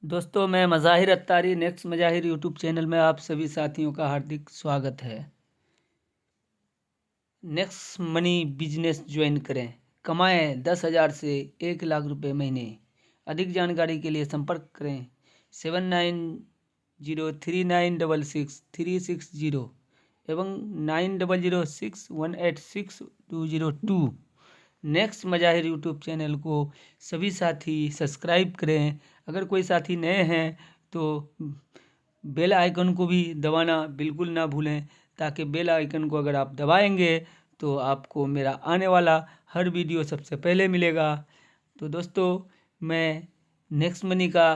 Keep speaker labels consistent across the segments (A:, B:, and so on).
A: दोस्तों, मैं Mazahir Attari next Mazahir YouTube channel में आप सभी साथियों का हार्दिक स्वागत है। नेक्स्ट मनी बिजनेस ज्वाइन करें, कमाएं 10,000 से 1 लाख रुपए महीने। अधिक जानकारी के लिए संपर्क करें 7903966360 एवं 9006186202। नेक्स्ट मज़ाहिर यूट्यूब चैनल को सभी साथी सब्सक्राइब करें। अगर कोई साथी नए हैं तो बेल आइकन को भी दबाना बिल्कुल ना भूलें, ताकि बेल आइकन को अगर आप दबाएंगे तो आपको मेरा आने वाला हर वीडियो सबसे पहले मिलेगा। तो दोस्तों, मैं नेक्स्ट मनी का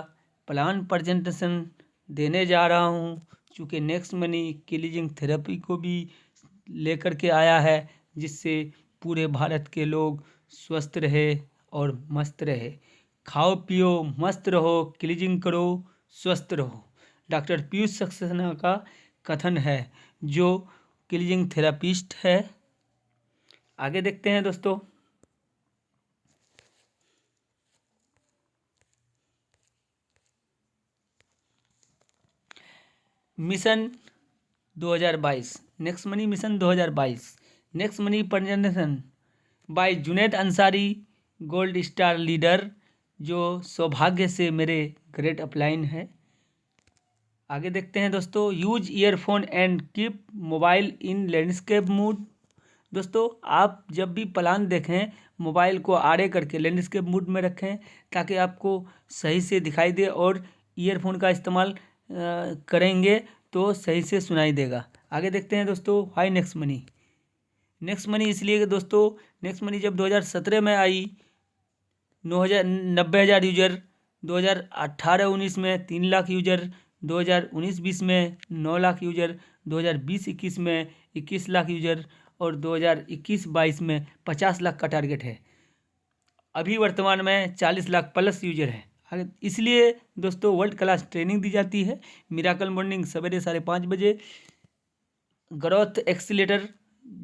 A: प्लान प्रेजेंटेशन देने जा रहा हूँ, चूँकि नेक्स्ट मनी क्लीजिंग थेरेपी को भी लेकर के आया है, जिससे पूरे भारत के लोग स्वस्थ रहे और मस्त रहे। खाओ पियो मस्त रहो, क्लीजिंग करो स्वस्थ रहो, डॉक्टर पीयूष सक्सेना का कथन है, जो क्लीजिंग थेरापिस्ट है। आगे देखते हैं दोस्तों। Mission 2022, next money mission 2022, next money presentation by Junaid Ansari, gold star leader, जो सौभाग्य से मेरे ग्रेट अपलाइन है। आगे देखते हैं दोस्तों। Use earphone and keep mobile in landscape mood. दोस्तों, आप जब भी प्लान देखें, मोबाइल को आड़े करके लैंडस्केप मूड में रखें, ताकि आपको सही से दिखाई दे, और ईयरफोन का इस्तेमाल करेंगे तो सही से सुनाई देगा। आगे देखते हैं दोस्तों। High next money. Next money इसलिए कि दोस्तों, नेक्स्ट मनी जब 2017 में आई, 90,000 यूजर, 2018-19 में 3 लाख यूजर, 2019-20 में 9 लाख यूजर, 2020-21 में 21 लाख यूजर, और 2021-22 में 50 लाख का टारगेट है। अभी वर्तमान में 40 लाख प्लस यूजर है। इसलिए दोस्तों, वर्ल्ड क्लास ट्रेनिंग दी जाती है। मिराकल मॉर्निंग सवेरे 5:30 बजे, ग्रोथ एक्सीलेटर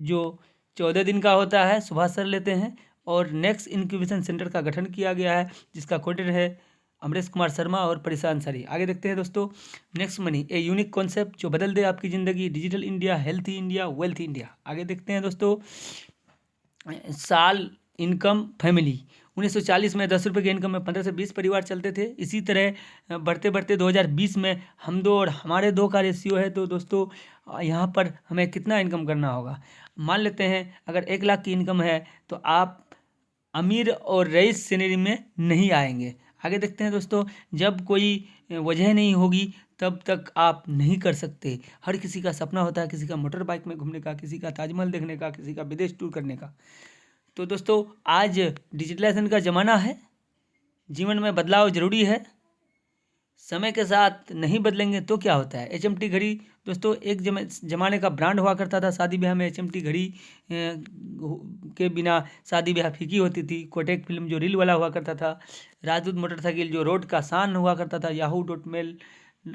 A: जो 14 दिन का होता है, सुभाष सर लेते हैं, और नेक्स्ट इंक्यूबेशन सेंटर का गठन किया गया है, जिसका कोऑर्डिनेटर है अमरेश कुमार शर्मा और परेशान सारी। आगे देखते हैं दोस्तों। Next money, a unique concept जो बदल दे आपकी ज़िंदगी। Digital India, healthy India, wealthy India. आगे देखते हैं दोस्तों। साल इनकम फैमिली, 1940 में 10 रुपये की इनकम में 15 से 20 परिवार चलते थे। इसी तरह बढ़ते बढ़ते 2020 में हम दो और हमारे दो का रेशियो है। तो दोस्तों, यहाँ पर हमें कितना इनकम करना होगा। मान लेते हैं अगर 1 लाख की इनकम है, तो आप अमीर और रईस श्रेणी में नहीं आएंगे। आगे देखते हैं दोस्तों। जब कोई वजह नहीं होगी, तब तक आप नहीं कर सकते। हर किसी का सपना होता है, किसी का मोटर बाइक में घूमने का, किसी का ताजमहल देखने का, किसी का विदेश टूर करने का। तो दोस्तों, आज डिजिटलाइजेशन का ज़माना है, जीवन में बदलाव ज़रूरी है। समय के साथ नहीं बदलेंगे तो क्या होता है। HMT घड़ी दोस्तों एक जमाने का ब्रांड हुआ करता था। शादी ब्याह में HMT घड़ी के बिना शादी ब्याह फीकी होती थी। कोटेक फिल्म जो रील वाला हुआ करता था। राजदूत मोटरसाइकिल जो रोड का शान हुआ करता था। याहू.मेल,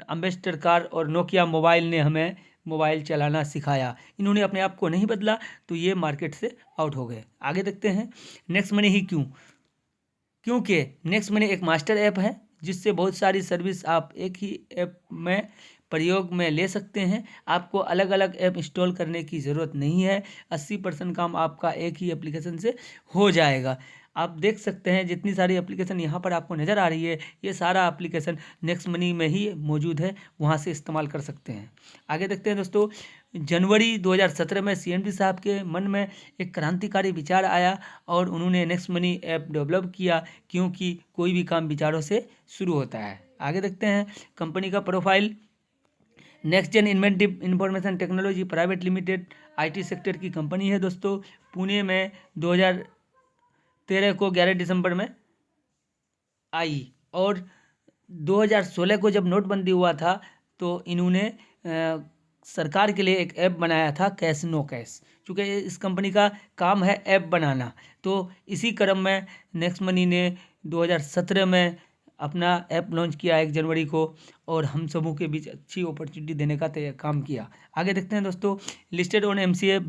A: अम्बेसडर कार और नोकिया मोबाइल ने हमें मोबाइल चलाना सिखाया। इन्होंने अपने आप को नहीं बदला, तो ये मार्केट से आउट हो गए। आगे देखते हैं। नेक्स्ट मनी ही क्यों? क्योंकि नेक्स्ट मनी एक मास्टर ऐप है, जिससे बहुत सारी सर्विस आप एक ही ऐप में प्रयोग में ले सकते हैं। आपको अलग अलग ऐप इंस्टॉल करने की ज़रूरत नहीं है। 80% काम आपका एक ही एप्लीकेशन से हो जाएगा। आप देख सकते हैं जितनी सारी एप्लीकेशन यहाँ पर आपको नज़र आ रही है, ये सारा एप्लीकेशन नेक्स्ट मनी में ही मौजूद है, वहाँ से इस्तेमाल कर सकते हैं। आगे देखते हैं दोस्तों। जनवरी 2017 में CMD साहब के मन में एक क्रांतिकारी विचार आया, और उन्होंने नेक्स्ट मनी ऐप डेवलप किया, क्योंकि कोई भी काम विचारों से शुरू होता है। आगे देखते हैं। कंपनी का profile, next gen inventive information technology private limited IT sector की कंपनी है दोस्तों। पुणे में 2013 को 11 दिसंबर में आई, और 2016 को जब नोटबंदी हुआ था, तो इन्होंने सरकार के लिए एक ऐप बनाया था, कैश नो कैश। चूँकि इस कंपनी का काम है ऐप बनाना, तो इसी क्रम में नेक्स्ट मनी ने 2017 में अपना ऐप लॉन्च किया 1 जनवरी को, और हम सबों के बीच अच्छी अपॉर्चुनिटी देने का काम किया। आगे देखते हैं दोस्तों। लिस्टेड ऑन MCA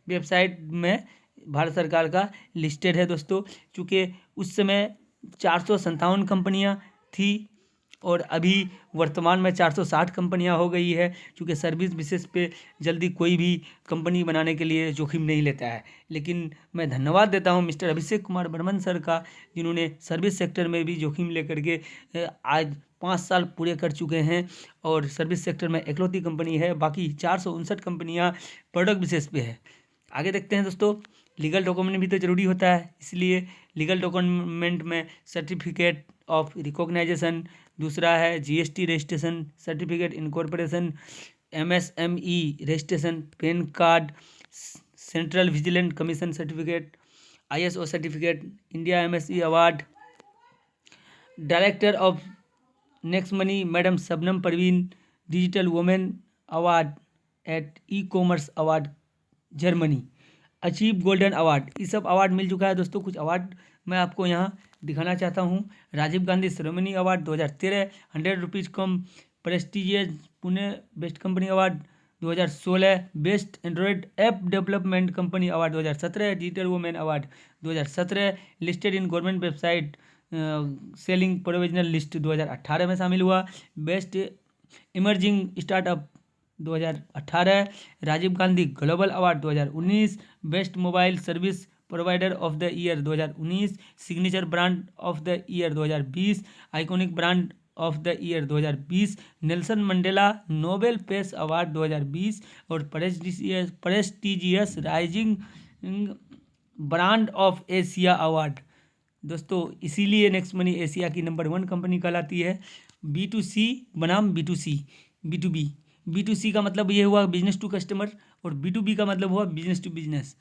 A: वेबसाइट में भारत सरकार का लिस्टेड है दोस्तों। चूँकि उस समय 457 कंपनियां थी, और अभी वर्तमान में 460 कंपनियां हो गई है, क्योंकि सर्विस बेसिस पे जल्दी कोई भी कंपनी बनाने के लिए जोखिम नहीं लेता है। लेकिन मैं धन्यवाद देता हूं मिस्टर अभिषेक कुमार बर्मन सर का, जिन्होंने सर्विस सेक्टर में भी जोखिम लेकर के आज 5 साल पूरे कर चुके हैं और सर्विस सेक्टर में इकलौती कंपनी है। बाकी 459 कंपनियां प्रोडक्ट बेसिस पे है। आगे देखते हैं दोस्तों, लीगल डॉक्यूमेंट भी तो ज़रूरी होता है, इसलिए लीगल डॉक्यूमेंट में सर्टिफिकेट ऑफ रिकॉग्नाइजेशन, दूसरा है GST registration, certificate incorporation, MSME registration, pan card, central vigilant commission certificate, ISO certificate, India MSE award, director of next money madam Shabnam Parveen digital women award eight e commerce award Germany, achieve golden award, ये सब award मिल चुका है दोस्तों। कुछ award मैं आपको यहाँ दिखाना चाहता हूँ। Rajiv Gandhi ceremony award 2013, 100 rupees कम prestigious Pune best company award 2016, best Android app development company award 2017, digital women award 2017, listed in government website selling provisional list 2018 में शामिल हुआ, best emerging startup 2018, Rajiv Gandhi global award 2019, best mobile service provider of the year 2019, signature brand of the year 2020, iconic brand of the year 2020, Nelson Mandela Nobel peace award 2020 और prestigious rising brand of Asia award. दोस्तों इसीलिए next money Asia की number 1 company कहलाती है। B2C बनाम B2C, B2B, B2C का मतलब ये हुआ बिजनेस टू कस्टमर और B2B का मतलब हुआ बिजनेस टू बिजनेस।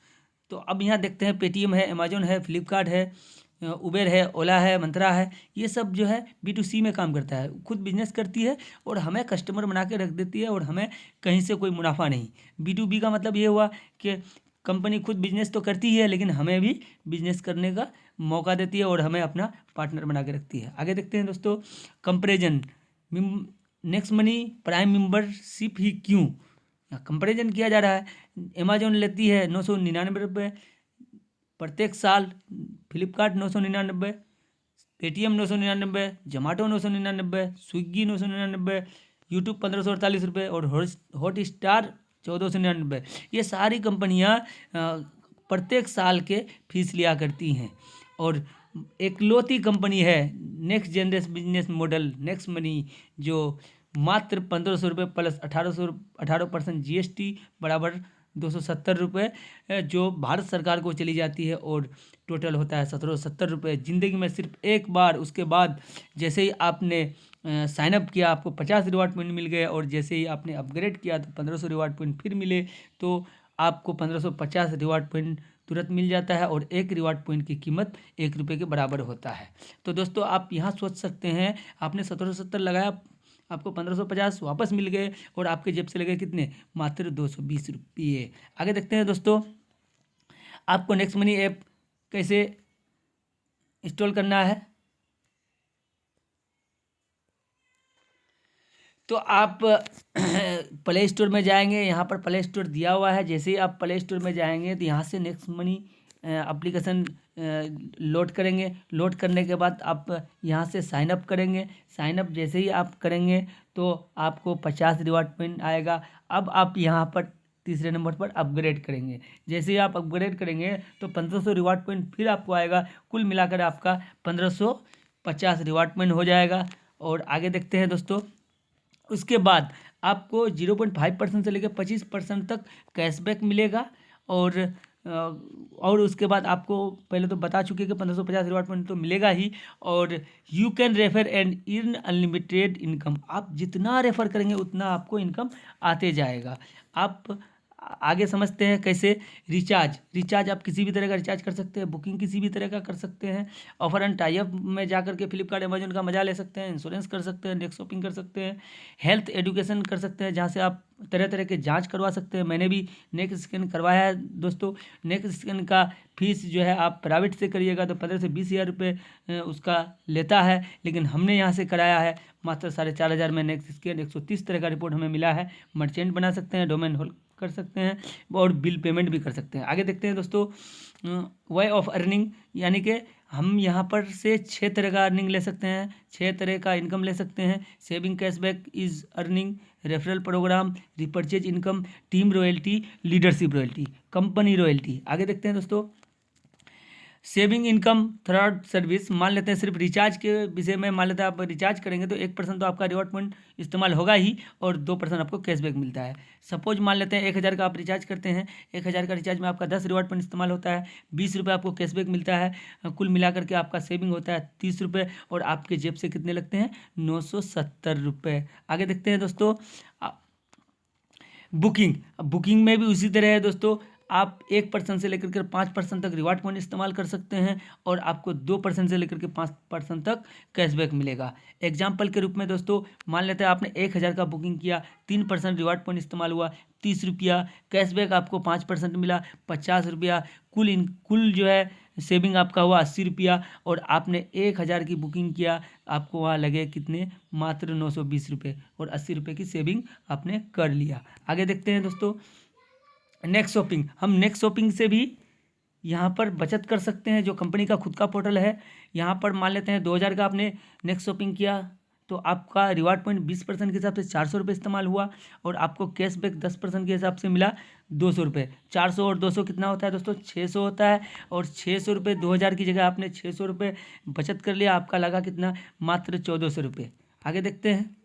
A: तो अब यहाँ देखते हैं, पेटीएम है, अमेजोन है, फ्लिपकार्ट है, उबेर है, ओला है, मंत्रा है, ये सब जो है B2C में काम करता है, खुद बिजनेस करती है और हमें कस्टमर बना के रख देती है और हमें कहीं से कोई मुनाफा नहीं। B2B का मतलब ये हुआ कि कंपनी खुद बिजनेस तो करती है लेकिन हमें भी बिजनेस करने का मौका देती है और हमें अपना पार्टनर बना के रखती है। आगे देखते हैं दोस्तों, comparison, next money prime membership ही क्यों, कंपेरिजन किया जा रहा है। अमेजोन लेती है 999 रुपये प्रत्येक साल, Flipkart 999, Paytm 999, Zomato 999, Swiggy 999, YouTube 1548 रुपये और हॉट स्टार 1499। ये सारी कंपनियां प्रत्येक साल के फीस लिया करती हैं और एकलौती कंपनी है next generation business model next money, जो मात्र 1500 रुपये प्लस 18% GST बराबर 270 रुपये जो भारत सरकार को चली जाती है और टोटल होता है 1770 रुपये। ज़िंदगी में सिर्फ एक बार, उसके बाद जैसे ही आपने साइन अप किया आपको 50 रिवार्ड पॉइंट मिल गए और जैसे ही आपने अपग्रेड किया तो 1500 रिवार्ड पॉइंट फिर मिले, तो आपको 1550 रिवार्ड पॉइंट तुरंत मिल जाता है और एक रिवार्ड पॉइंट की कीमत 1 रुपये के बराबर होता है। तो दोस्तों आप यहाँ सोच सकते हैं, आपने 1770 लगाया, आपको 1550 वापस मिल गए और आपके जेब से लगे कितने, मात्र 220 रुपये। आगे देखते हैं दोस्तों, आपको नेक्स्ट मनी ऐप कैसे इंस्टॉल करना है। तो आप प्ले स्टोर में जाएंगे, यहाँ पर प्ले स्टोर दिया हुआ है। जैसे ही आप प्ले स्टोर में जाएंगे तो यहाँ से नेक्स्ट मनी एप्लीकेशन लोड करेंगे। लोड करने के बाद आप यहाँ से साइन अप करेंगे। साइन अप जैसे ही आप करेंगे तो आपको 50 रिवार्ड पॉइंट आएगा। अब आप यहाँ पर तीसरे नंबर पर अपग्रेड करेंगे। जैसे ही आप अपग्रेड करेंगे तो 1500 रिवार्ड पॉइंट फिर आपको आएगा। कुल मिलाकर आपका 1550 रिवार्ड पॉइंट हो जाएगा। और आगे देखते हैं दोस्तों, उसके बाद आपको 0.5% से लेकर 25% तक कैशबैक मिलेगा। और उसके बाद आपको पहले तो बता चुके कि 1550 रिवार्ड पॉइंट तो मिलेगा ही, और you can refer and earn unlimited income. आप जितना रेफर करेंगे उतना आपको इनकम आते जाएगा। आप आगे समझते हैं कैसे। रिचार्ज आप किसी भी तरह का रिचार्ज कर सकते हैं, बुकिंग किसी भी तरह का कर सकते हैं, ऑफर एंड टाई अप में जा करके फ्लिपकार्ट अमेजोन का मजा ले सकते हैं, इंश्योरेंस कर सकते हैं, नेक्स्ट शॉपिंग कर सकते हैं, हेल्थ एजुकेशन कर सकते हैं जहाँ से आप तरह तरह के जांच करवा सकते हैं। मैंने भी नेक स्कैन करवाया है दोस्तों। नेक स्कैन का फीस जो है आप प्राइवेट से करिएगा तो 15 से 20 हज़ार रुपये उसका लेता है, लेकिन हमने यहाँ से कराया है मात्र 4500 में नेक्स्ट स्कैन। 130 तरह का रिपोर्ट हमें मिला है। मर्चेंट बना सकते हैं, डोमेन कर सकते हैं और बिल पेमेंट भी कर सकते हैं। आगे देखते हैं दोस्तों, वे ऑफ अर्निंग, यानी कि हम यहाँ पर से 6 तरह का अर्निंग ले सकते हैं, 6 तरह का इनकम ले सकते हैं। Saving, cashback, is earning, referral programme, repurchase income, team royalty, leadership royalty, company royalty. आगे देखते हैं दोस्तों, सेविंग इनकम थर्ड सर्विस, मान लेते हैं सिर्फ रिचार्ज के विषय में, मान लेते हैं आप रिचार्ज करेंगे तो 1% तो आपका रिवॉर्ड पॉइंट इस्तेमाल होगा ही और 2% आपको कैशबैक मिलता है। सपोज मान लेते हैं 1000 का आप रिचार्ज करते हैं, 1000 का रिचार्ज में आपका 10 रिवॉर्ड पॉइंट इस्तेमाल होता है, 20 रुपये आपको कैशबैक मिलता है, कुल मिलाकर के आपका सेविंग होता है 30 रुपये और आपके जेब से कितने लगते हैं, 970 रुपये। आगे देखते हैं दोस्तों, बुकिंग, अब बुकिंग में भी उसी तरह है दोस्तों, आप 1% से लेकर के 5% तक रिवार्ड पॉइंट इस्तेमाल कर सकते हैं और आपको 2% से लेकर के 5% तक कैशबैक मिलेगा। एग्जाम्पल के रूप में दोस्तों, मान लेते हैं आपने 1000 का बुकिंग किया, 3% रिवार्ड पॉइंट इस्तेमाल हुआ, 30 रुपया, कैशबैक आपको 5% मिला, 50 रुपया, कुल जो है सेविंग आपका हुआ 80 रुपया और आपने 1000 की बुकिंग किया, आपको वहाँ लगे कितने, मात्र 920 रुपये और 80 रुपये की सेविंग आपने कर लिया। आगे देखते हैं दोस्तों, नेक्स्ट शॉपिंग, हम नेक्स्ट शॉपिंग से भी यहाँ पर बचत कर सकते हैं, जो कंपनी का खुद का पोर्टल है। यहाँ पर मान लेते हैं 2000 का आपने नेक्स्ट शॉपिंग किया तो आपका रिवार्ड पॉइंट 20% के हिसाब से 400 रुपये इस्तेमाल हुआ और आपको कैशबैक 10% के हिसाब से मिला 200 रुपये। 400 और 200 कितना होता है दोस्तों, 600 होता है और 600 रुपये, 2000 की जगह आपने 600 रुपये बचत कर लिया, आपका लगा कितना, मात्र 1400 रुपये। आगे देखते हैं,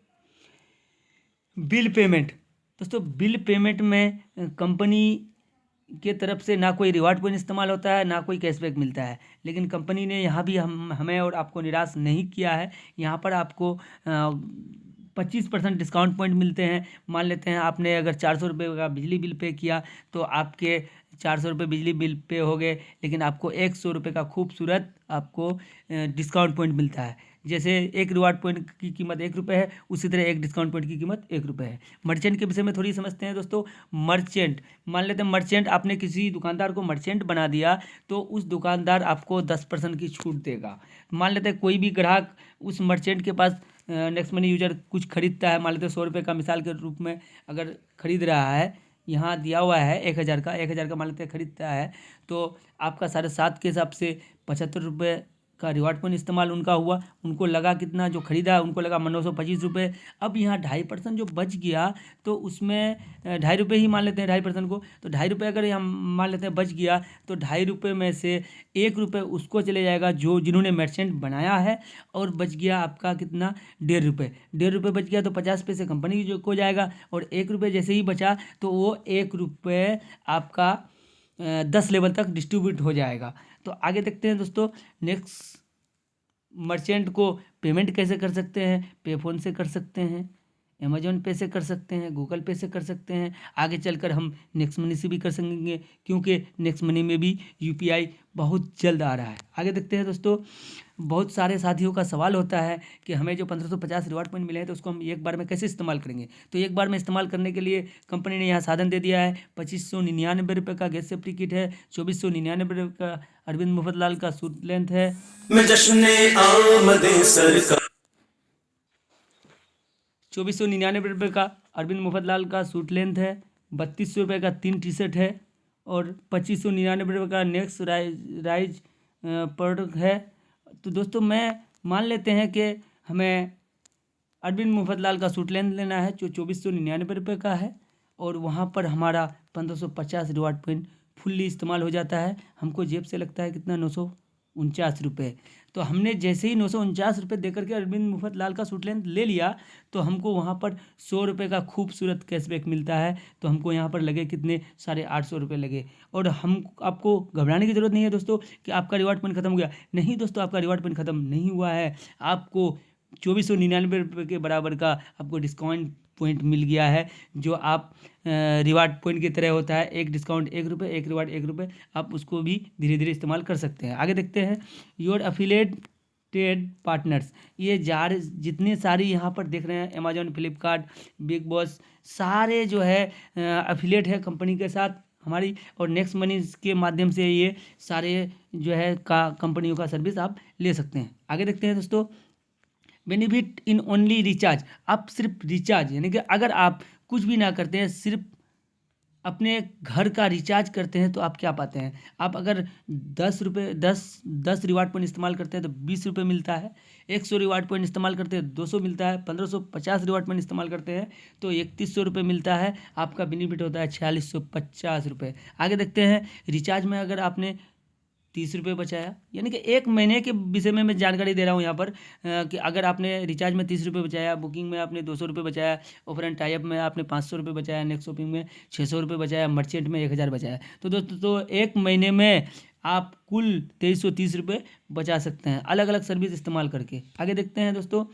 A: बिल पेमेंट। दोस्तों बिल पेमेंट में कंपनी के तरफ से ना कोई रिवार्ड पॉइंट इस्तेमाल होता है, ना कोई कैशबैक मिलता है, लेकिन कंपनी ने यहाँ भी हमें और आपको निराश नहीं किया है। यहाँ पर आपको 25% डिस्काउंट पॉइंट मिलते हैं। मान लेते हैं आपने अगर 400 रुपये का बिजली बिल पे किया तो आपके 400 रुपये बिजली बिल पे हो गए, लेकिन आपको 100 रुपये का खूबसूरत आपको डिस्काउंट पॉइंट मिलता है। जैसे एक रिवार्ड पॉइंट की कीमत 1 रुपये है, उसी तरह एक डिस्काउंट पॉइंट की कीमत 1 रुपये है। मर्चेंट के विषय में थोड़ी समझते हैं दोस्तों। मर्चेंट, मान लेते हैं मर्चेंट, आपने किसी दुकानदार को मर्चेंट बना दिया तो उस दुकानदार आपको 10% की छूट देगा। मान लेते हैं कोई भी ग्राहक उस मर्चेंट के पास नेक्स्ट मनी यूजर कुछ खरीदता है, मान लेते हैं 100 रुपये का मिसाल के रूप में अगर खरीद रहा है, यहाँ दिया हुआ है 1000 का मान लेते हैं खरीदता है, तो आपका 7.5 के हिसाब से 75 रुपये का रिवार्ड पॉइंट इस्तेमाल उनका हुआ, उनको लगा कितना, जो खरीदा उनको लगा 925 रुपये। अब यहाँ 2.5% जो बच गया तो उसमें 2.5 रुपये ही मान लेते हैं 2.5% को, तो 2.5 रुपये अगर हम मान लेते हैं बच गया तो 2.5 रुपये में से 1 रुपये उसको चले जाएगा जो जिन्होंने मर्चेंट बनाया है और बच गया आपका कितना, 1.5 रुपये। 1.5 रुपये बच गया तो 50 पैसे कंपनी को जाएगा और 1 रुपये जैसे ही बचा तो वो 1 रुपये आपका 10 लेवल तक डिस्ट्रीब्यूट हो जाएगा। तो आगे देखते हैं दोस्तों, नेक्स्ट मर्चेंट को पेमेंट कैसे कर सकते हैं, पे फोन से कर सकते हैं, अमेजोन पे से कर सकते हैं, गूगल पे से कर सकते हैं, आगे चलकर हम नेक्स्ट मनी से भी कर सकेंगे क्योंकि नेक्स्ट मनी में भी यूपीआई बहुत जल्द आ रहा है। आगे देखते हैं दोस्तों, बहुत सारे साथियों का सवाल होता है कि हमें जो 1550 रिवार्ड पॉइंट मिले हैं तो उसको हम एक बार में कैसे इस्तेमाल करेंगे। तो एक बार में इस्तेमाल करने के लिए कंपनी ने यहाँ साधन दे दिया है। 2599 रुपये का गैस सेफ्टी किट है, 2499 रुपये का अरविंद मुफतलाल का सूट लेंथ है, 2499 रुपये का अरविंद मुफतलाल का सूट लेंथ है, 3200 रुपये का 3 टी शर्ट है और 2599 रुपये का नेक्स्ट राइज प्रोडक्ट है। तो दोस्तों मैं मान लेते हैं कि हमें अरविंद मुफतलाल का सूट लेंथ लेना है जो 2499 रुपये का है और वहाँ पर हमारा 1550 रिवार्ड पॉइंट फुल्ली इस्तेमाल हो जाता है। हमको जेब से लगता है कितना, 949 रुपये। तो हमने जैसे ही 949 रुपये देकर के अरविंद मुफतलाल का सूट लेंथ ले लिया तो हमको वहाँ पर 100 रुपये का खूबसूरत कैशबैक मिलता है। तो हमको यहाँ पर लगे कितने, 850 रुपये लगे। और हम आपको घबराने की ज़रूरत नहीं है दोस्तों कि आपका रिवार्ड पॉइंट खत्म हो गया। नहीं दोस्तों, आपका रिवार्ड पॉइंट खत्म नहीं हुआ है, आपको 2499 रुपये के बराबर का आपको डिस्काउंट पॉइंट मिल गया है जो आप रिवार्ड पॉइंट की तरह होता है। एक डिस्काउंट 1 रुपये, एक रिवार्ड 1 रुपये, आप उसको भी धीरे धीरे इस्तेमाल कर सकते हैं। आगे देखते हैं, योर अफिलिएटेड पार्टनर्स, ये जितने सारी यहाँ पर देख रहे हैं, अमेजोन, फ्लिपकार्ट, बिग बॉस, सारे जो है अफिलिएट है कंपनी के साथ हमारी, और नेक्स्ट मनी के माध्यम से ये सारे जो है कंपनियों का सर्विस आप ले सकते हैं। आगे देखते हैं दोस्तों, बेनिफिट इन ओनली रिचार्ज, आप सिर्फ रिचार्ज यानी कि अगर आप कुछ भी ना करते हैं, सिर्फ अपने घर का रिचार्ज करते हैं तो आप क्या पाते हैं, आप अगर 10 रिवार्ड पॉइंट इस्तेमाल करते हैं तो 20 रुपये मिलता है, 100 रिवार्ड पॉइंट इस्तेमाल करते हैं 200 मिलता है, 1550 रिवार्ड पॉइंट इस्तेमाल करते हैं तो 3100 रुपये मिलता है। आपका बेनिफिट होता है 4650 रुपये। आगे देखते हैं, रिचार्ज में अगर आपने 30 रुपये बचाया, यानी कि एक महीने के विषय में मैं जानकारी दे रहा हूँ यहाँ पर कि अगर आपने रिचार्ज में 30 रुपये बचाया, बुकिंग में आपने 200 रुपये बचाया, ऑफर एंड टाइप में आपने 500 रुपये बचाया, नेक्स्ट शॉपिंग में 600 रुपये बचाया, मर्चेंट में 1000 बचाया, तो दोस्तों तो एक महीने में आप कुल 2330 रुपये बचा सकते हैं अलग अलग सर्विस इस्तेमाल करके। आगे देखते हैं दोस्तों,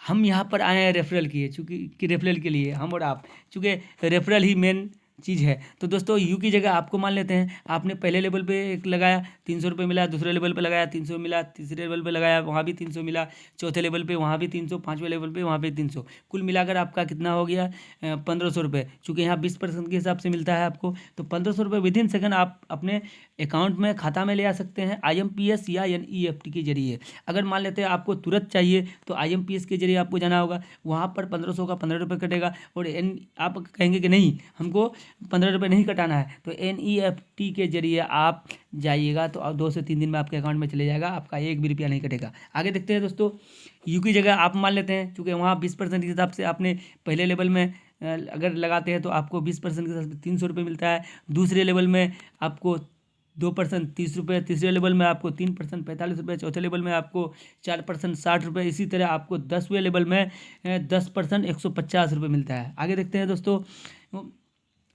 A: हम यहाँ पर आए हैं रेफरल चूँकि रेफरल के लिए हम और आप, चूँकि रेफरल ही मेन चीज़ है। तो दोस्तों यू की जगह आपको मान लेते हैं, आपने पहले लेवल पे एक लगाया 300 रुपये मिला, दूसरे लेवल पे लगाया 300 मिला, तीसरे लेवल पे लगाया वहाँ भी 300 मिला, चौथे लेवल पे वहाँ भी 300, पाँचवें लेवल पे वहाँ पे 300, कुल मिलाकर आपका कितना हो गया 1500 रुपये। चूँकि यहाँ 20% के हिसाब से मिलता है आपको, तो 1500 रुपये विदिन सेकंड आप अपने अकाउंट में खाता में ले आ सकते हैं IMPS या NEFT के जरिए। अगर मान लेते हैं आपको तुरंत चाहिए तो IMPS के जरिए आपको जाना होगा, वहाँ पर 1500 का 15 रुपये कटेगा, और आप कहेंगे कि नहीं हमको 15 रुपये नहीं कटाना है तो NEFT के जरिए आप जाइएगा तो 2 से 3 दिन में आपके अकाउंट में चले जाएगा, आपका 1 भी रुपया नहीं कटेगा। आगे देखते हैं दोस्तों, यू की जगह आप मान लेते हैं, चूँकि वहाँ 20% के हिसाब से आपने पहले लेवल में अगर लगाते हैं तो आपको 20% के हिसाब से 300 रुपये मिलता है, दूसरे लेवल में आपको 2% 30 रुपये, तीसरे लेवल में आपको 3% 45 रुपये, चौथे लेवल में आपको 4% 60 रुपये, इसी तरह आपको 10वें लेवल में 10% 150 रुपये मिलता है। आगे देखते हैं दोस्तों,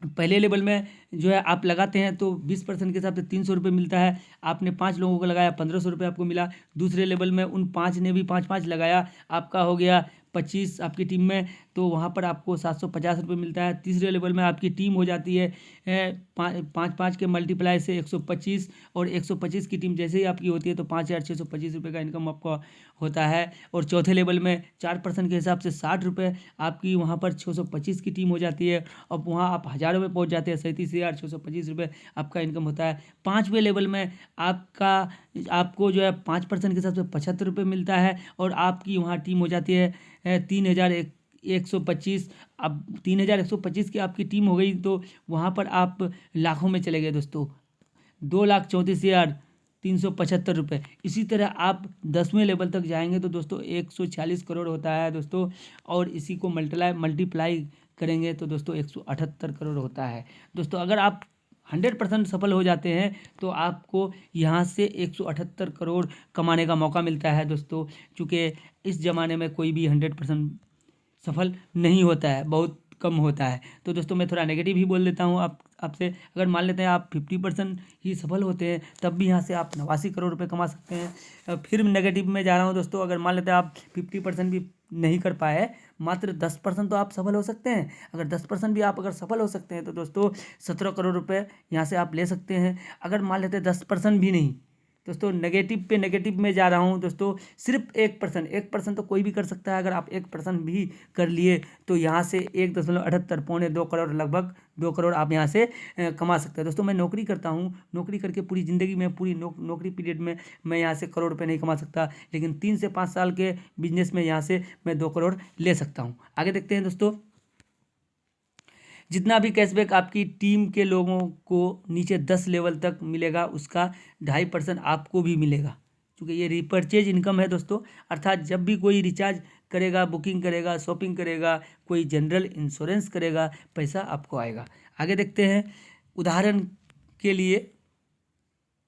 A: पहले लेवल में जो है आप लगाते हैं तो 20% के हिसाब से 300 रुपये मिलता है, आपने 5 लोगों को लगाया 1500 रुपये आपको मिला, दूसरे लेवल में उन 5 ने भी 5-5 लगाया, आपका हो गया 25 आपकी टीम में, तो वहाँ पर आपको 750 रुपये मिलता है। तीसरे लेवल में आपकी टीम हो जाती है 5-5 के मल्टीप्लाई से 125, और 125 की टीम जैसे ही आपकी होती है तो 5625 रुपये का इनकम आपका होता है। और चौथे लेवल में 4% के हिसाब से 60 रुपये आपकी वहाँ पर 625 की टीम हो जाती है, अब वहाँ आप 1000 रुपये पहुँच जाते हैं, 37,625 रुपये आपका इनकम होता है। 5वें लेवल में आपको जो है 5% के हिसाब से 75 रुपये मिलता है, और आपकी वहाँ टीम हो जाती है 3125। अब 3125 की आपकी टीम हो गई तो वहाँ पर आप लाखों में चले गए दोस्तों, 2,34,375 रुपये। इसी तरह आप 10वें लेवल तक जाएंगे तो दोस्तों 140 करोड़ होता है दोस्तों, और इसी को मल्टीप्लाई करेंगे तो दोस्तों 178 करोड़ होता है दोस्तों। अगर आप 100% सफल हो जाते हैं तो आपको यहाँ से 178 करोड़ कमाने का मौका मिलता है दोस्तों, चूँकि इस ज़माने में कोई भी 100% सफल नहीं होता है, बहुत कम होता है। तो दोस्तों मैं थोड़ा नेगेटिव ही बोल देता हूँ आपसे, अगर मान लेते हैं आप 50% ही सफल होते हैं तब भी यहाँ से आप 89 करोड़ रुपए कमा सकते हैं। फिर नेगेटिव में जा रहा हूँ दोस्तों, अगर मान लेते हैं आप 50% भी नहीं कर पाए, मात्र 10% तो आप सफल हो सकते हैं। अगर 10% भी आप अगर सफल हो सकते हैं तो दोस्तों 17 करोड़ रुपए यहाँ से आप ले सकते हैं। अगर मान लेते हैं 10% भी नहीं दोस्तों, नेगेटिव में जा रहा हूँ दोस्तों, सिर्फ 1% तो कोई भी कर सकता है। अगर आप 1% भी कर लिए तो यहाँ से 1.78 पौने 2 करोड़, लगभग 2 करोड़ आप यहाँ से कमा सकते हैं दोस्तों। मैं नौकरी करता हूँ, नौकरी करके पूरी ज़िंदगी में पूरी नौकरी पीरियड में मैं यहाँ से करोड़ रुपये नहीं कमा सकता, लेकिन 3 से 5 साल के बिजनेस में यहाँ से मैं 2 करोड़ ले सकता हूँ। आगे देखते हैं दोस्तों, जितना भी कैशबैक आपकी टीम के लोगों को नीचे 10 लेवल तक मिलेगा उसका 2.5% आपको भी मिलेगा, क्योंकि ये रिपर्चेज इनकम है दोस्तों। अर्थात जब भी कोई रिचार्ज करेगा, बुकिंग करेगा, शॉपिंग करेगा, कोई जनरल इंश्योरेंस करेगा, पैसा आपको आएगा। आगे देखते हैं, उदाहरण के लिए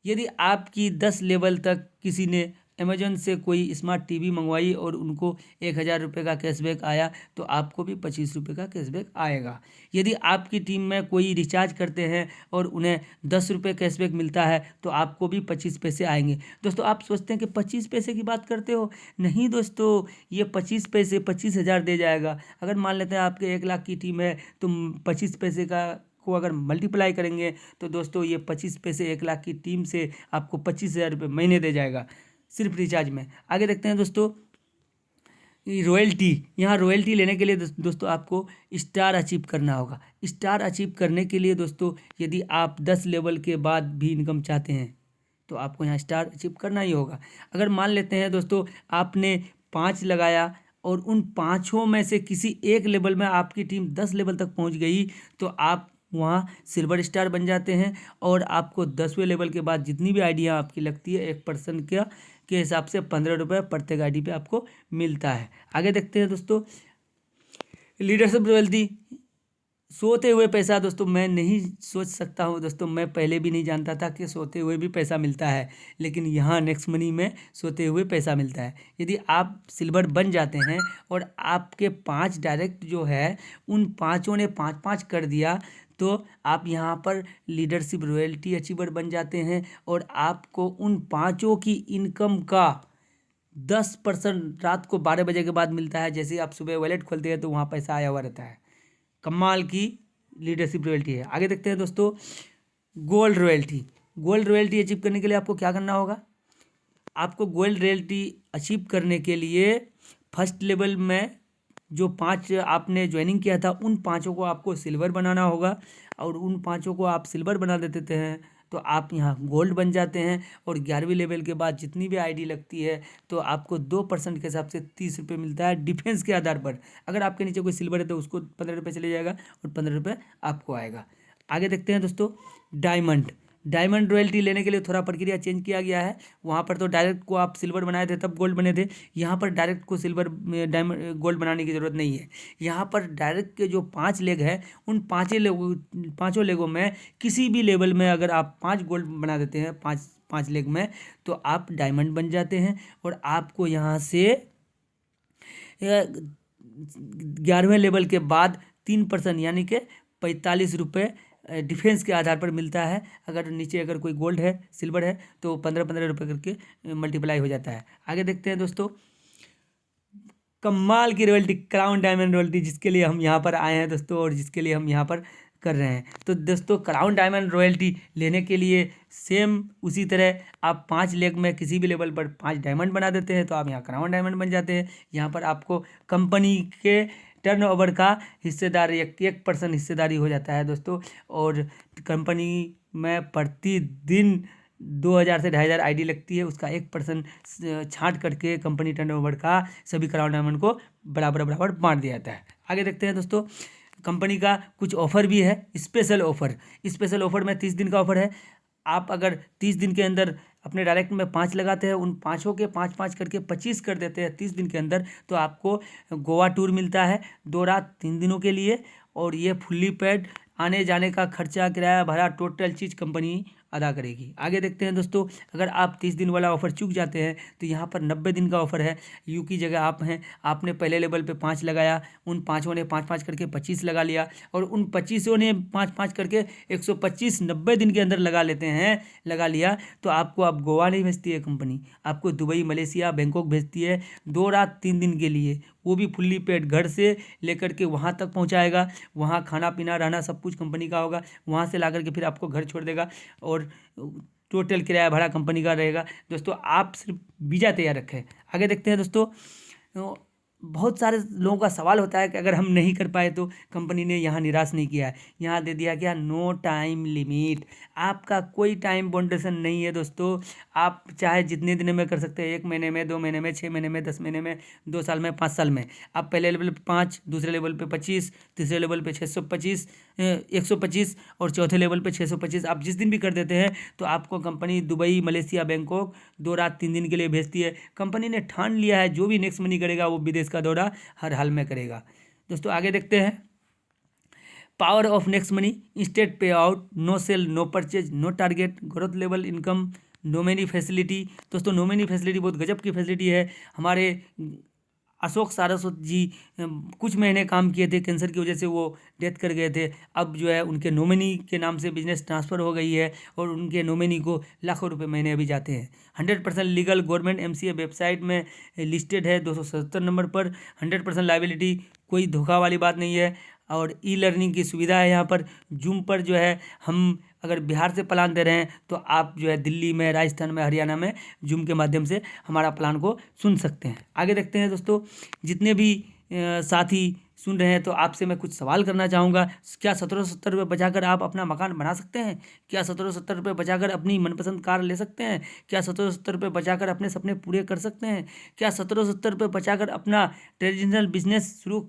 A: यदि आपकी 10 लेवल तक किसी ने अमेजन से कोई स्मार्ट टीवी मंगवाई और उनको 1,000 रुपये का कैशबैक आया तो आपको भी 25 रुपये का कैशबैक आएगा। यदि आपकी टीम में कोई रिचार्ज करते हैं और उन्हें 10 रुपये कैशबैक मिलता है तो आपको भी 25 पैसे आएंगे। दोस्तों आप सोचते हैं कि 25 पैसे की बात करते हो, नहीं दोस्तों, ये 25 पैसे 25,000 दे जाएगा। अगर मान लेते हैं आपके 1 लाख की टीम है तो 25 पैसे का को अगर मल्टीप्लाई करेंगे तो दोस्तों ये 25 पैसे 1 लाख की टीम से आपको 25,000 रुपये महीने दे जाएगा सिर्फ रिचार्ज में। आगे देखते हैं दोस्तों, रॉयल्टी। यहाँ रॉयल्टी लेने के लिए दोस्तों आपको स्टार अचीव करना होगा। स्टार अचीव करने के लिए दोस्तों यदि आप 10 लेवल के बाद भी इनकम चाहते हैं तो आपको यहाँ स्टार अचीव करना ही होगा। अगर मान लेते हैं दोस्तों आपने 5 लगाया और उन 5 में से किसी एक लेवल में आपकी टीम 10 लेवल तक पहुँच गई तो आप वहाँ सिल्वर स्टार बन जाते हैं। और आपको 10वें लेवल के बाद जितनी भी आईडियाँ आपकी लगती है 1% के हिसाब से 15 रुपये प्रत्येक आईडी पे आपको मिलता है। आगे देखते हैं दोस्तों, लीडरशिप रॉयल्टी। सोते हुए पैसा दोस्तों मैं नहीं सोच सकता हूँ दोस्तों, मैं पहले भी नहीं जानता था कि सोते हुए भी पैसा मिलता है, लेकिन यहाँ नेक्स्ट मनी में सोते हुए पैसा मिलता है। यदि आप सिल्वर बन जाते हैं और आपके 5 डायरेक्ट जो है उन पाँचों ने 5-5 कर दिया, तो आप यहाँ पर लीडरशिप रॉयल्टी अचीवर बन जाते हैं और आपको उन पाँचों की इनकम का 10% रात को 12 बजे के बाद मिलता है। जैसे ही आप सुबह वॉलेट खोलते हैं तो वहाँ पैसा आया हुआ रहता है। कमाल की लीडरशिप रॉयल्टी है। आगे देखते हैं दोस्तों, gold royalty. Gold royalty achieve करने के लिए आपको क्या करना होगा? आपको गोल्ड रॉयल्टी अचीव करने के लिए फर्स्ट लेवल में जो 5 आपने ज्वाइनिंग किया था उन पाँचों को आपको सिल्वर बनाना होगा, और उन पाँचों को आप सिल्वर बना देते हैं तो आप यहाँ गोल्ड बन जाते हैं। और 11वीं लेवल के बाद जितनी भी आईडी लगती है तो आपको 2% के हिसाब से 30 रुपये मिलता है डिफेंस के आधार पर। अगर आपके नीचे कोई सिल्वर है तो उसको 15 रुपये चले जाएगा और 15 रुपये आपको आएगा। आगे देखते हैं दोस्तों, डायमंड। डायमंड रॉयल्टी लेने के लिए थोड़ा प्रक्रिया चेंज किया गया है। वहाँ पर तो डायरेक्ट को आप सिल्वर बनाए थे तब गोल्ड बने थे, यहाँ पर डायरेक्ट को सिल्वर डायमंड गोल्ड बनाने की ज़रूरत नहीं है। यहाँ पर डायरेक्ट के जो 5 लेग है उन पाँचों लेगों में किसी भी लेवल में अगर आप 5 गोल्ड बना देते हैं 5 लेग में, तो आप डायमंड बन जाते हैं। और आपको यहाँ से 11वें लेवल के बाद 3% यानी कि 45 रुपये डिफेंस के आधार पर मिलता है। अगर नीचे अगर कोई गोल्ड है सिल्वर है तो 15-15 रुपये करके मल्टीप्लाई हो जाता है। आगे देखते हैं दोस्तों, कमाल की रॉयल्टी, क्राउन डायमंड रॉयल्टी, जिसके लिए हम यहाँ पर आए हैं दोस्तों और जिसके लिए हम यहाँ पर कर रहे हैं। तो दोस्तों क्राउन डायमंड रॉयल्टी लेने के लिए सेम उसी तरह आप 5 लेग में किसी भी लेवल पर 5 डायमंड बना देते हैं तो आप यहाँ क्राउन डायमंड बन जाते हैं। यहाँ पर आपको कंपनी के टर्नओवर का हिस्सेदारी 1% हिस्सेदारी हो जाता है दोस्तों। और कंपनी में प्रतिदिन 2000 से 2500 आईडी लगती है, उसका 1% छांट करके कंपनी टर्नओवर का सभी क्राउन डायमंड को बराबर बांट दिया जाता है। आगे देखते हैं दोस्तों, कंपनी का कुछ ऑफर भी है, स्पेशल ऑफर में 30 दिन का ऑफर है। आप अगर 30 दिन के अंदर अपने डायरेक्ट में 5 लगाते हैं, उन पाँचों के 5-5 करके 25 कर देते हैं 30 दिन के अंदर, तो आपको गोवा टूर मिलता है 2 रात 3 दिनों के लिए। और ये फुल्ली पेड, आने जाने का खर्चा, किराया, भाड़ा, टोटल चीज़ कंपनी अदा करेगी। आगे देखते हैं दोस्तों, अगर आप 30 दिन वाला ऑफर चूक जाते हैं तो यहाँ पर 90 दिन का ऑफर है। यू की जगह आप हैं, आपने पहले लेवल पे 5 लगाया, उन पाँचों ने 5-5 करके 25 लगा लिया, और उन 25 ने 5-5 करके 125 90 दिन के अंदर लगा लिया, तो आपको अब गोवा नहीं भेजती है कंपनी, आपको दुबई, मलेशिया, बैंकॉक भेजती है 2 रात 3 दिन के लिए। वो भी फुल्ली पेड, घर से लेकर के वहाँ तक पहुँचाएगा, वहाँ खाना पीना रहना सब कुछ कंपनी का होगा, वहाँ से ला करके फिर आपको घर छोड़ देगा, और टोटल किराया भाड़ा कंपनी का रहेगा। दोस्तों आप सिर्फ वीज़ा तैयार रखें। आगे देखते हैं दोस्तों, बहुत सारे लोगों का सवाल होता है कि अगर हम नहीं कर पाए तो कंपनी ने यहाँ निराश नहीं किया है, यहाँ दे दिया क्या, नो टाइम लिमिट। आपका कोई टाइम बाउंडेशन नहीं है दोस्तों, आप चाहे जितने दिन में कर सकते हैं, 1 महीने में, 2 महीने में, 6 महीने में, 10 महीने में, 2 साल में, 5 साल में। आप पहले लेवल पे 5, दूसरे लेवल पे 25, तीसरे लेवल पे 125 और चौथे लेवल पे 625। आप जिस दिन भी कर देते हैं तो आपको कंपनी दुबई, मलेशिया, बैंकॉक 2 रात 3 दिन के लिए भेजती है। कंपनी ने ठान लिया है जो भी नेक्स्ट मनी करेगा वो विदेश का दौरा हर हाल में करेगा। दोस्तों आगे देखते हैं, power of next money, instant pay out, no sale, no purchase, no target, growth level income, nominee facility. दोस्तों नोमिनी फैसिलिटी बहुत गजब की फैसिलिटी है। हमारे अशोक सारस्वत जी कुछ महीने काम किए थे, कैंसर की वजह से वो डेथ कर गए थे। अब जो है उनके नॉमिनी के नाम से बिजनेस ट्रांसफ़र हो गई है और उनके नॉमिनी को लाखों रुपए महीने अभी जाते हैं। 100% लीगल, गवर्नमेंट MCA वेबसाइट में लिस्टेड है 277 नंबर पर। 100% लाइबिलिटी, कोई धोखा वाली बात नहीं है। और ई-लर्निंग की सुविधा है यहाँ पर। जूम पर जो है हम अगर बिहार से प्लान दे रहे हैं तो आप जो है दिल्ली में, राजस्थान में, हरियाणा में जूम के माध्यम से हमारा प्लान को सुन सकते हैं। आगे देखते हैं दोस्तों, जितने भी साथी सुन रहे हैं तो आपसे मैं कुछ सवाल करना चाहूँगा। क्या 1770 रुपये बचाकर आप अपना मकान बना सकते हैं? क्या 1770 रुपये बचाकर अपनी मनपसंद कार ले सकते हैं? क्या 1770 रुपये बचाकर अपने सपने पूरे कर सकते हैं? क्या 1770 रुपये बचाकर अपना ट्रेडिशनल बिजनेस शुरू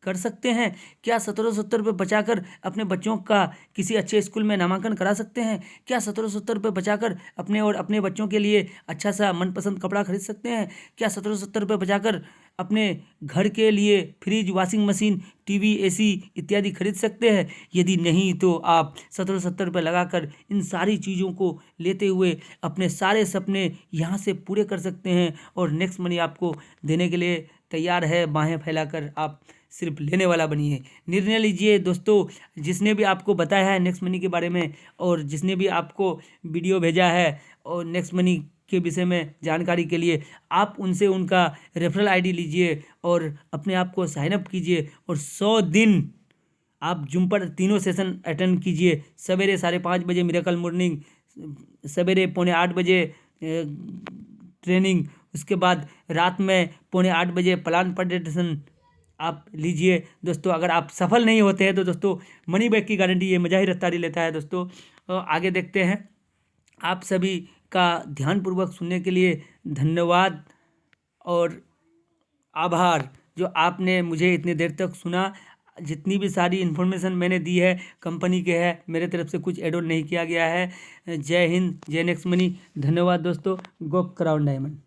A: कर सकते हैं? क्या 1770 रुपये बचाकर अपने बच्चों का किसी अच्छे स्कूल में नामांकन करा सकते हैं? क्या 1770 रुपये बचाकर अपने और अपने बच्चों के लिए अच्छा सा मनपसंद कपड़ा खरीद सकते हैं? क्या 1770 रुपये बचाकर अपने घर के लिए fridge, washing machine, TV, AC इत्यादि खरीद सकते हैं? यदि नहीं तो आप 1770 रुपये लगाकर इन सारी चीज़ों को लेते हुए अपने सारे सपने यहाँ से पूरे कर सकते हैं और नेक्स्ट मनी आपको देने के लिए तैयार है। बाहें फैलाकर आप सिर्फ लेने वाला बनिए। निर्णय लीजिए दोस्तों। जिसने भी आपको बताया है नेक्स्ट मनी के बारे में और जिसने भी आपको वीडियो भेजा है और नेक्स्ट मनी के विषय में जानकारी के लिए, आप उनसे उनका रेफरल आईडी लीजिए और अपने आप को साइन अप कीजिए और 100 दिन आप जूम पर 3 सेशन अटेंड कीजिए। सवेरे 5:30 बजे मिरेकल मॉर्निंग, सवेरे 7:45 बजे ट्रेनिंग, उसके बाद रात में 7:45 बजे प्लान प्रेजेंटेशन आप लीजिए दोस्तों। अगर आप सफल नहीं होते हैं तो दोस्तों मनी बैक की गारंटी ये मज़ाहिर रफ्तारी लेता है दोस्तों। आगे देखते हैं। आप सभी का ध्यानपूर्वक सुनने के लिए धन्यवाद और आभार, जो आपने मुझे इतनी देर तक सुना। जितनी भी सारी इन्फॉर्मेशन मैंने दी है कंपनी के है, मेरे तरफ से कुछ एड ऑन नहीं किया गया है। जय हिंद, जय नेक्स्ट मनी। धन्यवाद दोस्तों। गो क्राउन डायमंड।